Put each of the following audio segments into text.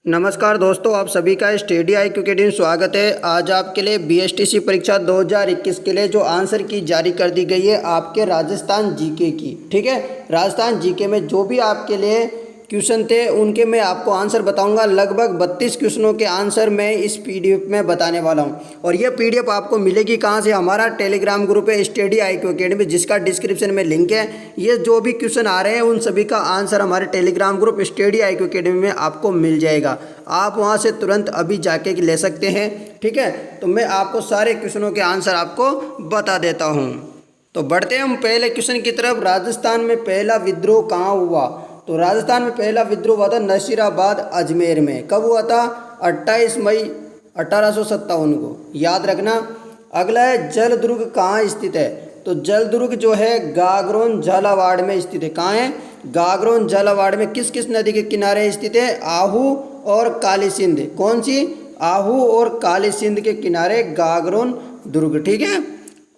नमस्कार दोस्तों, आप सभी का स्टडी IQ के दिन स्वागत है। आज आपके लिए BSTC परीक्षा 2021 के लिए जो आंसर की जारी कर दी गई है आपके राजस्थान जीके की। ठीक है, राजस्थान जीके में जो भी आपके लिए क्वेश्चन थे उनके मैं आपको आंसर बताऊंगा। लगभग 32 क्वेश्चनों के आंसर मैं इस PDF में बताने वाला हूं। और ये PDF आपको मिलेगी कहां से? हमारा टेलीग्राम ग्रुप है स्टडी IQ अकेडमी, जिसका डिस्क्रिप्शन में लिंक है। ये जो भी क्वेश्चन आ रहे हैं उन सभी का आंसर हमारे Telegram group study IQ academy में आपको मिल जाएगा। आप वहां से तुरंत अभी जाके ले सकते हैं। ठीक है, तो मैं आपको सारे क्वेश्चनों के आंसर आपको बता देता हूं। तो बढ़ते हैं हम पहले क्वेश्चन की तरफ। राजस्थान में पहला विद्रोह कहाँ हुआ? तो राजस्थान में पहला विद्रोह हुआ था नसीराबाद अजमेर में। कब हुआ था? 28 मई 1857 को, याद रखना। अगला है जल दुर्ग कहाँ स्थित है? तो जल दुर्ग जो है गागरोन झालावाड़ में स्थित है। कहाँ है? गागरोन झालावाड़ में। किस किस नदी के किनारे स्थित है? आहू और काली सिंध। कौन सी? आहू और काली सिंध के किनारे गागरोन दुर्ग। ठीक है,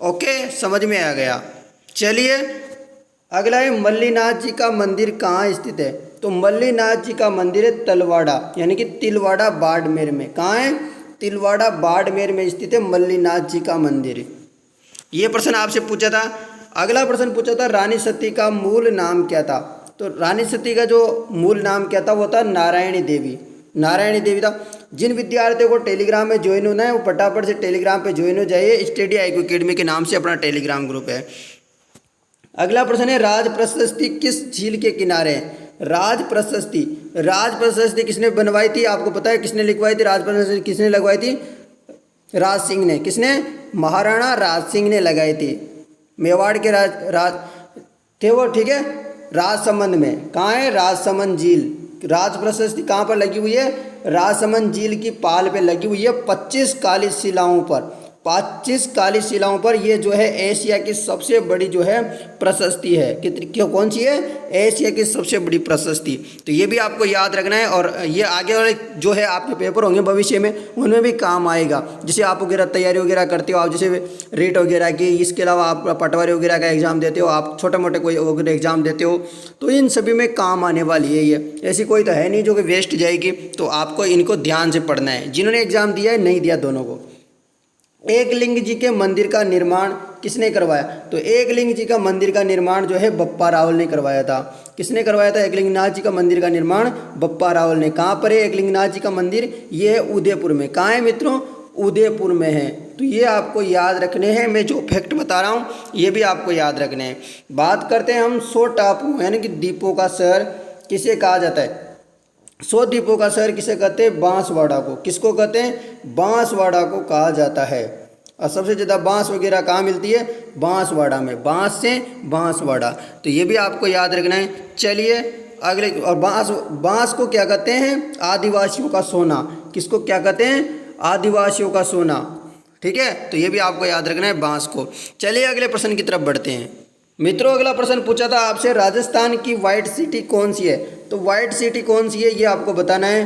ओके, समझ में आ गया। चलिए अगला है मल्लीनाथ जी का मंदिर कहाँ स्थित है? तो मल्लीनाथ जी का मंदिर है तलवाड़ा, यानी कि तिलवाड़ा बाड़मेर में। कहाँ है? तिलवाड़ा बाड़मेर में स्थित है मल्लीनाथ जी का मंदिर। ये प्रश्न आपसे पूछा था। अगला प्रश्न पूछा था रानी सती का मूल नाम क्या था? तो रानी सती का जो मूल नाम क्या था वो था नारायणी देवी। नारायणी देवी था। जिन विद्यार्थियों को टेलीग्राम में ज्वाइन होना है वो फटाफट से टेलीग्राम पे ज्वाइन हो जाइए। स्टडी IQ अकेडमी के नाम से अपना टेलीग्राम ग्रुप है। अगला प्रश्न है राज प्रशस्ति किस झील के किनारे है? राज प्रशस्ति, राज प्रशस्ति किसने बनवाई थी? आपको पता है किसने लिखवाई थी? राज प्रशस्ति किसने लगवाई थी? राज सिंह ने। किसने? महाराणा राज सिंह ने लगाई थी। मेवाड़ के राज थे वो। ठीक है, राजसमंद में। कहाँ है? राजसमंद झील। राज प्रशस्ति कहाँ पर लगी हुई है? राजसमंद झील की पाल पे लगी हुई है 25 काली शिलाओं पर। 25 काली शिलाओं पर। ये जो है एशिया की सबसे बड़ी जो है प्रशस्ति है। कितनी क्यों? कौन सी है? एशिया की सबसे बड़ी प्रशस्ति। तो ये भी आपको याद रखना है। और ये आगे वाले जो है आपके पेपर होंगे भविष्य में उनमें भी काम आएगा। जैसे आप वगैरह तैयारी वगैरह करते हो, आप जैसे रेट वगैरह की, इसके अलावा आप पटवारी वगैरह का एग्जाम देते हो, आप छोटे मोटे कोई वगैरह एग्जाम देते हो, तो इन सभी में काम आने वाली है। ये ऐसी कोई तो है नहीं जो कि वेस्ट जाएगी। तो आपको इनको ध्यान से पढ़ना है। जिन्होंने एग्जाम दिया है, नहीं दिया, दोनों को। एकलिंग जी के मंदिर का निर्माण किसने करवाया? तो एकलिंग जी का मंदिर का निर्माण जो है बप्पा रावल ने करवाया था। किसने करवाया था एकलिंगनाथ जी का मंदिर का निर्माण? बप्पा रावल ने। कहाँ पर है एकलिंगनाथ जी का मंदिर? ये है उदयपुर में। कहाँ है मित्रों? उदयपुर में है। तो ये आपको याद रखने हैं। मैं जो फैक्ट बता रहा हूँ ये भी आपको याद रखने हैं। बात करते हैं हम 100 टापू यानी कि द्वीपों का शहर किसे कहा जाता है? 100 द्वीपों का शहर किसे कहते हैं? बांसवाड़ा को। किसको कहते हैं? बांसवाड़ा को कहा जाता है। और सबसे ज़्यादा बांस वगैरह कहाँ मिलती है? बांसवाड़ा में। बांस से बांसवाड़ा। तो ये भी आपको याद रखना है। चलिए अगले। और बांस को क्या कहते हैं? आदिवासियों का सोना। किसको क्या कहते हैं? आदिवासियों का सोना। ठीक है, तो ये भी आपको याद रखना है बांस को। चलिए अगले प्रश्न की तरफ बढ़ते हैं। मित्रों अगला प्रश्न पूछा था आपसे राजस्थान की व्हाइट सिटी कौन सी है? तो व्हाइट सिटी कौन सी है ये आपको बताना है।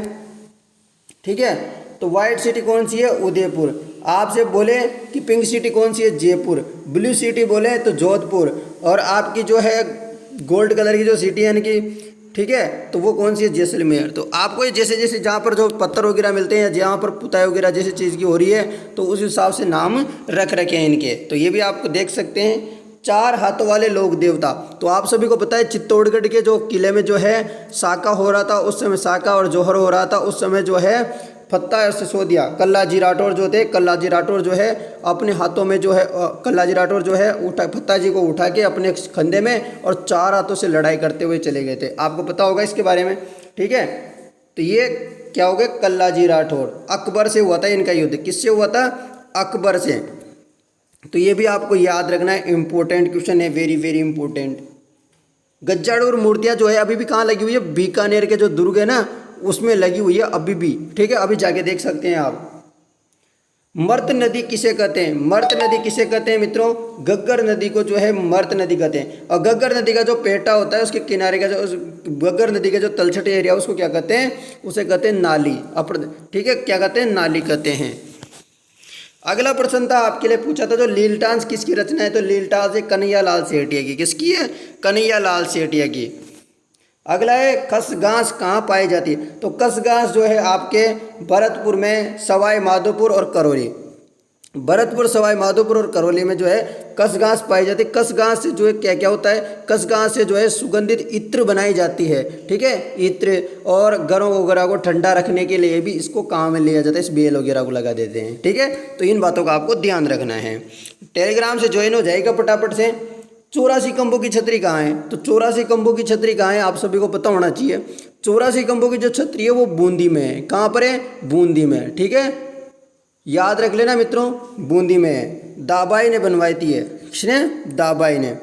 ठीक है, तो व्हाइट सिटी कौन सी है? उदयपुर। आपसे बोले कि पिंक सिटी कौन सी है? जयपुर। ब्लू सिटी बोले तो जोधपुर। और आपकी जो है गोल्ड कलर की जो सिटी है यानी कि, ठीक है, तो वो कौन सी है? जैसलमेर। तो आपको ये जैसे जैसे जहाँ पर जो पत्थर वगैरह मिलते हैं या जहाँ पर पुताई वगैरह जैसे चीज़ की हो रही है तो उस हिसाब से नाम रख रखे हैं इनके। तो ये भी आपको देख सकते हैं। 4 हाथों वाले लोक देवता। तो आप सभी को पता है चित्तौड़गढ़ के जो किले में जो है साका हो रहा था उस समय, साका और जौहर हो रहा था उस समय, जो है फत्ता और सिसोदिया कल्लाजी राठौर जो थे, कल्लाजी राठौर जो है अपने हाथों में जो है कल्लाजी राठौर जो है फत्ता जी को उठा के अपने कंधे में और 4 हाथों से लड़ाई करते हुए चले गए थे। आपको पता होगा इसके बारे में। ठीक है, तो ये क्या हो गए? कल्लाजी राठौर। अकबर से हुआ था इनका युद्ध। किससे हुआ था? अकबर से। तो ये भी आपको याद रखना है। इंपॉर्टेंट क्वेश्चन है, वेरी वेरी इंपॉर्टेंट। गज्जाड़ूर मूर्तियां जो है अभी भी कहाँ लगी हुई है? बीकानेर के जो दुर्ग है ना उसमें लगी हुई है अभी भी। ठीक है, अभी जाके देख सकते हैं आप। मर्त नदी किसे कहते हैं? मर्त नदी किसे कहते हैं मित्रों? गग्गर नदी को जो है मर्त नदी कहते हैं। और गग्गर नदी का जो पेटा होता है उसके किनारे का जो गग्गर नदी का जो तलछट एरिया उसको क्या कहते हैं? उसे कहते हैं नाली। ठीक है, क्या कहते हैं? नाली कहते हैं। अगला प्रश्न था आपके लिए पूछा था जो लीलटांस किसकी रचना है? तो लीलटांस है कन्हैया लाल सेठिया की। किसकी है? कन्हैया लाल सेठिया की। अगला है खसगांस कहाँ पाई जाती है, तो खसगांस जो है आपके भरतपुर में, सवाई माधोपुर और करौली, भरतपुर, सवाई माधोपुर और करौली में जो है कसगांस पाई जाती है। कसगांस से जो है क्या क्या होता है, कसगांस से जो है सुगंधित इत्र बनाई जाती है, ठीक है, इत्र, और घरों वगैरह को ठंडा रखने के लिए भी इसको काम में लिया जाता है, इस बेल वगैरह को लगा देते हैं, ठीक है। तो इन बातों का आपको ध्यान रखना है। टेलीग्राम से ज्वाइन हो जाएगा फटाफट से। 84 खंभों की छतरी कहाँ है, तो 84 खंभों की छतरी कहाँ है आप सभी को पता होना चाहिए। 84 खंभों की जो छतरी है वो बूंदी में है। कहाँ पर है, बूंदी में, ठीक है, याद रख लेना मित्रों, बूंदी में है। दाबाई ने बनवाई थी है, किसने, दाबाई ने।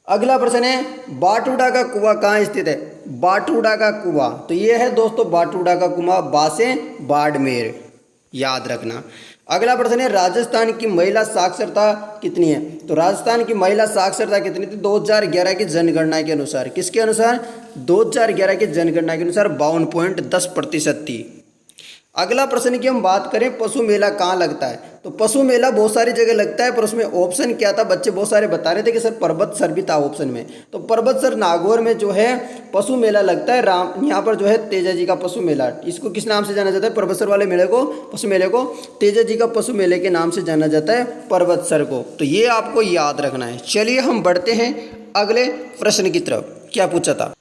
अगला प्रश्न है बाटूडा का कुआं कहाँ स्थित है, बाटूडा का कुआं, तो ये है दोस्तों बाटूडा का कुआं, बासे बाड़मेर, याद रखना। अगला प्रश्न है राजस्थान की महिला साक्षरता कितनी है, तो राजस्थान की महिला साक्षरता कितनी थी 2011 की जनगणना के अनुसार, किसके अनुसार, 2011 की जनगणना के अनुसार 52.10% थी। अगला प्रश्न की हम बात करें पशु मेला कहाँ लगता है, तो पशु मेला बहुत सारी जगह लगता है, पर उसमें ऑप्शन क्या था, बच्चे बहुत सारे बता रहे थे कि सर पर्वत सर भी था ऑप्शन में, तो पर्वत सर नागौर में जो है पशु मेला लगता है। राम यहाँ पर जो है तेजा जी का पशु मेला, इसको किस नाम से जाना जाता है, पर्वत सर वाले मेले को, पशु मेले को तेजा जी का पशु मेले के नाम से जाना जाता है, पर्वत सर को, तो ये आपको याद रखना है। चलिए हम बढ़ते हैं अगले प्रश्न की तरफ। क्या पूछा था,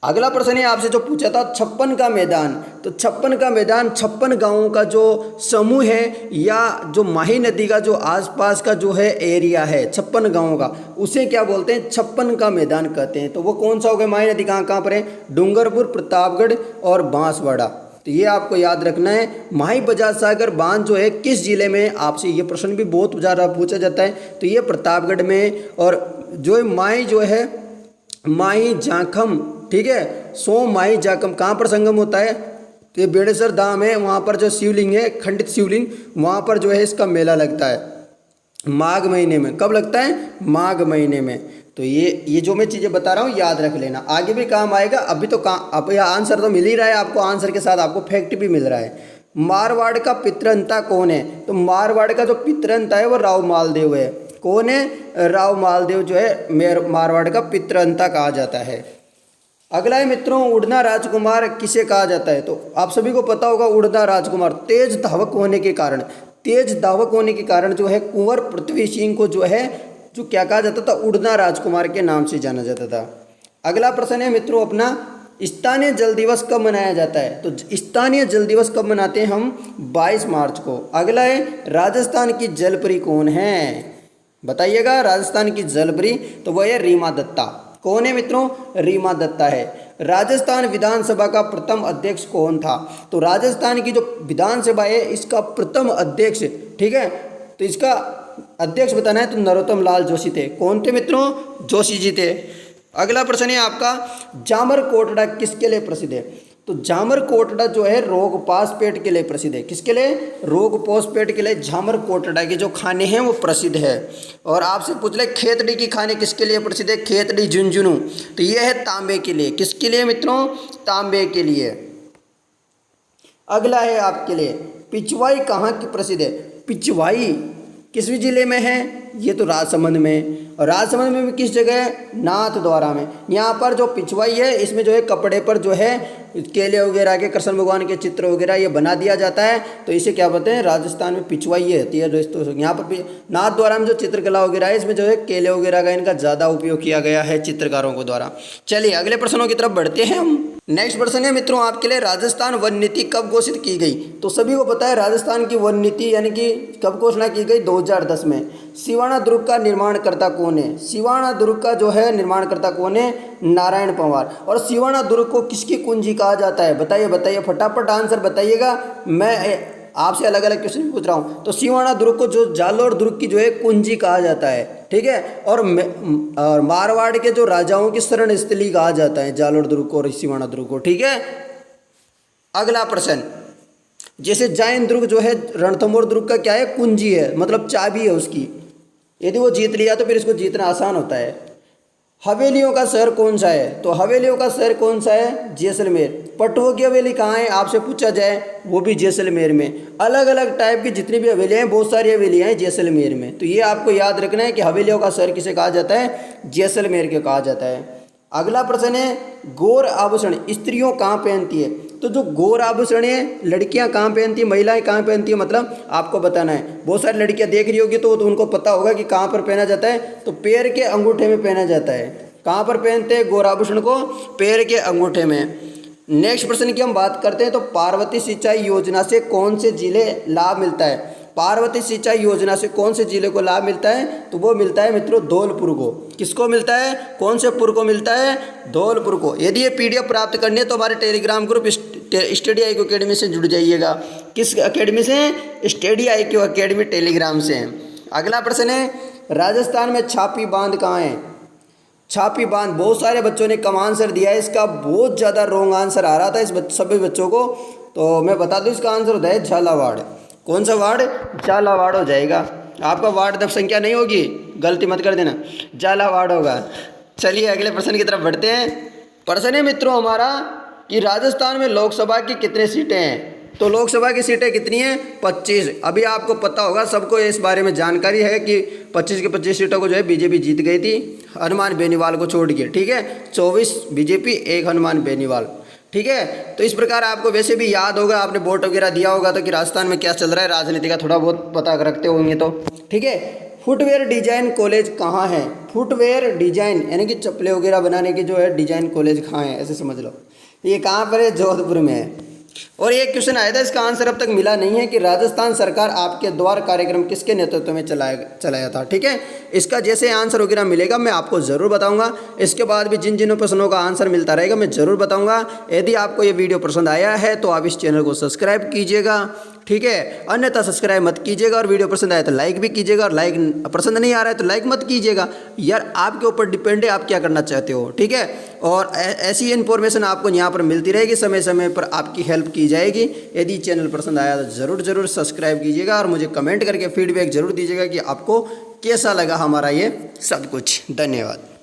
अगला प्रश्न है आपसे जो पूछा था 56 का मैदान, तो 56 का मैदान 56 गांवों का जो समूह है, या जो माही नदी का जो आसपास का जो है एरिया है 56 गांवों का, उसे क्या बोलते हैं, 56 का मैदान कहते हैं। तो वो कौन सा हो गया, माही नदी कहाँ कहाँ पर है, डूंगरपुर, प्रतापगढ़ और बांसवाड़ा, तो ये आपको याद रखना है। माही बजाज सागर बांध जो है किस जिले में, आपसे ये प्रश्न भी बहुत ज़्यादा पूछा जाता है, तो ये प्रतापगढ़ में। और जो माही जो है माही जाखम, ठीक है, सो माही जाखम कहाँ पर संगम होता है, तो ये बेड़ेसर धाम है, वहाँ पर जो शिवलिंग है, खंडित शिवलिंग, वहाँ पर जो है इसका मेला लगता है माघ महीने में। कब लगता है, माघ महीने में। तो ये जो मैं चीज़ें बता रहा हूँ याद रख लेना, आगे भी काम आएगा। अभी तो काम, अब यह आंसर तो मिल ही रहा है आपको, आंसर के साथ आपको फैक्ट भी मिल रहा है। मारवाड़ का पितरंता कौन है, तो मारवाड़ का जो पितरंता है वो राव मालदेव है। कौन है, राव मालदेव जो है मारवाड़ का पितरंता कहा जाता है। अगला है मित्रों उड़ना राजकुमार किसे कहा जाता है, तो आप सभी को पता होगा उड़ना राजकुमार तेज धावक होने के कारण, तेज धावक होने के कारण जो है कुंवर पृथ्वी सिंह को जो है जो क्या कहा जाता था, उड़ना राजकुमार के नाम से जाना जाता था। अगला प्रश्न है मित्रों अपना स्थानीय जल दिवस कब मनाया जाता है, तो स्थानीय जल दिवस कब मनाते हैं हम, 22 मार्च को। अगला है राजस्थान की जलपरी कौन है, बताइएगा, राजस्थान की जलपरी, तो वह है रीमा दत्ता। कौन है मित्रों, रीमा दत्ता है। राजस्थान विधानसभा का प्रथम अध्यक्ष कौन था, तो राजस्थान की जो विधानसभा है इसका प्रथम अध्यक्ष, ठीक है, तो इसका अध्यक्ष बताना है तो नरोत्तम लाल जोशी थे। कौन थे मित्रों, जोशी जी थे। अगला प्रश्न है आपका जामर कोटड़ा किसके लिए प्रसिद्ध है, तो जामर कोटड़ा जो है रोगपाश पेट के लिए प्रसिद्ध है। किसके लिए, रोगपोश पेट के लिए जामर कोटड़ा के जो खाने हैं वो प्रसिद्ध है। और आपसे पूछ ले खेतड़ी की खाने किसके लिए प्रसिद्ध है, खेतड़ी झुंझुनू, तो ये है तांबे के लिए। किसके लिए मित्रों, तांबे के लिए। अगला है आपके लिए पिछवाई कहाँ की प्रसिद्ध है, पिछवाई किस जिले में है, ये तो राजसमंद में। और राजसमंद में भी किस जगह है, नाथद्वारा में। यहाँ पर जो पिछवाई है इसमें जो है कपड़े पर जो है केले वगैरह के कृष्ण भगवान के चित्र वगैरह ये बना दिया जाता है, तो इसे क्या बोलते हैं, राजस्थान में पिछवाई ये होती है दोस्तों। यहाँ पर नाथद्वारा में जो चित्रकला वगैरह है इसमें जो है केले वगैरह का इनका ज़्यादा उपयोग किया गया है चित्रकारों को द्वारा। चलिए अगले प्रश्नों की तरफ बढ़ते हैं हम। नेक्स्ट प्रश्न है मित्रों आपके लिए राजस्थान वन नीति कब घोषित की गई, तो सभी को पता है राजस्थान की वन नीति यानी कि कब घोषणा की गई, 2010 में। सिवाना दुर्ग का निर्माणकर्ता कौन है, सिवाना दुर्ग का जो है निर्माणकर्ता कौन है, नारायण पंवार। और सिवाना दुर्ग को किसकी कुंजी कहा जाता है, बताइए बताइए फटाफट आंसर बताइएगा, मैं आपसे अलग अलग क्वेश्चन पूछ रहा हूँ। तो सिवाना दुर्ग को जो जालोर दुर्ग की जो है कुंजी कहा जाता है, ठीक है। और मारवाड़ के जो राजाओं की शरण स्थली कहा जाता है जालोर दुर्ग को और सिवाना दुर्ग को, ठीक है। अगला प्रश्न, जैसे जैन दुर्ग जो है रणथंभौर दुर्ग का क्या है, कुंजी है, मतलब चाबी है उसकी, यदि वो जीत लिया तो फिर इसको जीतना आसान होता है। हवेलियों का शहर कौन सा है, तो हवेलियों का शहर कौन सा है, जैसलमेर। पटुआ की हवेली कहाँ है आपसे पूछा जाए, वो भी जैसलमेर में। अलग अलग टाइप की जितनी भी हवेलियाँ हैं, बहुत सारी हवेलियाँ हैं जैसलमेर में, तो ये आपको याद रखना है कि हवेलियों का शहर किसे कहा जाता है, जैसलमेर के कहा जाता है। अगला प्रश्न है गौर आभूषण स्त्रियों कहाँ पहनती है। तो जो गौर आभूषण है लड़कियां कहाँ पहनती है, महिलाएं कहाँ पहनती है, मतलब आपको बताना है। बहुत सारी लड़कियां देख रही होगी तो उनको पता होगा कि कहाँ पर पहना जाता है। तो पैर के अंगूठे में पहना जाता है। कहाँ पर पहनते हैं गौर आभूषण को, पैर के अंगूठे में। नेक्स्ट प्रश्न की हम बात करते हैं तो पार्वती सिंचाई योजना से कौन से जिले लाभ मिलता है। पार्वती सिंचाई योजना से कौन से जिले को लाभ मिलता है, तो वो मिलता है मित्रों धौलपुर को। किसको मिलता है, कौन से पुर को मिलता है, धौलपुर को। यदि ये पीडीएफ प्राप्त करनी है तो हमारे Telegram group study IQ academy से जुड़ जाइएगा। किस अकेडमी से, स्टडी IQ अकेडमी टेलीग्राम से। अगला प्रश्न है राजस्थान में छापी बांध कहाँ है। छापी बांध, बहुत सारे बच्चों ने कम आंसर दिया है। इसका बहुत ज़्यादा रॉन्ग आंसर आ रहा था सभी बच्चों को, तो मैं बता दूं इसका आंसर होता है झालावाड़। कौन सा वार्ड, झालावाड़ हो जाएगा। आपका वार्ड दब संख्या नहीं होगी, गलती मत कर देना, झालावाड़ होगा। चलिए अगले प्रश्न की तरफ बढ़ते हैं। प्रश्न है मित्रों हमारा कि राजस्थान में लोकसभा की कितनी सीटें हैं। तो लोकसभा की सीटें कितनी हैं, 25। अभी आपको पता होगा, सबको इस बारे में जानकारी है कि 25 की 25 सीटों को जो है बीजेपी जीत गई थी, हनुमान बेनीवाल को छोड़ के। ठीक है, 24 बीजेपी, 1 हनुमान बेनीवाल। ठीक है, तो इस प्रकार आपको वैसे भी याद होगा, आपने वोट वगैरह दिया होगा तो कि राजस्थान में क्या चल रहा है, राजनीति का थोड़ा बहुत पता रखते होंगे तो। ठीक है, फुटवेयर डिजाइन कॉलेज कहाँ है। फुटवेयर डिजाइन यानी कि चप्पलें वगैरह बनाने की जो है डिजाइन कॉलेज कहाँ है, ऐसे समझ लो। ये कहाँ पर है, जोधपुर में है। और एक क्वेश्चन आया था, इसका आंसर अब तक मिला नहीं है कि राजस्थान सरकार आपके द्वार कार्यक्रम किसके नेतृत्व में चलाया था। ठीक है, इसका जैसे आंसर वगैरह मिलेगा मैं आपको ज़रूर बताऊंगा। इसके बाद भी जिन जिन प्रश्नों का आंसर मिलता रहेगा मैं ज़रूर बताऊंगा। यदि आपको ये वीडियो पसंद आया है तो आप इस चैनल को सब्सक्राइब कीजिएगा। ठीक है, अन्यथा सब्सक्राइब मत कीजिएगा। और वीडियो पसंद आया तो लाइक भी कीजिएगा, और लाइक पसंद नहीं आ रहा है तो लाइक मत कीजिएगा यार, आपके ऊपर डिपेंड है आप क्या करना चाहते हो। ठीक है, और ऐसी इन्फॉर्मेशन आपको यहाँ पर मिलती रहेगी, समय समय पर आपकी हेल्प की जाएगी। यदि चैनल पसंद आया तो ज़रूर सब्सक्राइब कीजिएगा, और मुझे कमेंट करके फीडबैक ज़रूर दीजिएगा कि आपको कैसा लगा हमारा ये सब कुछ। धन्यवाद।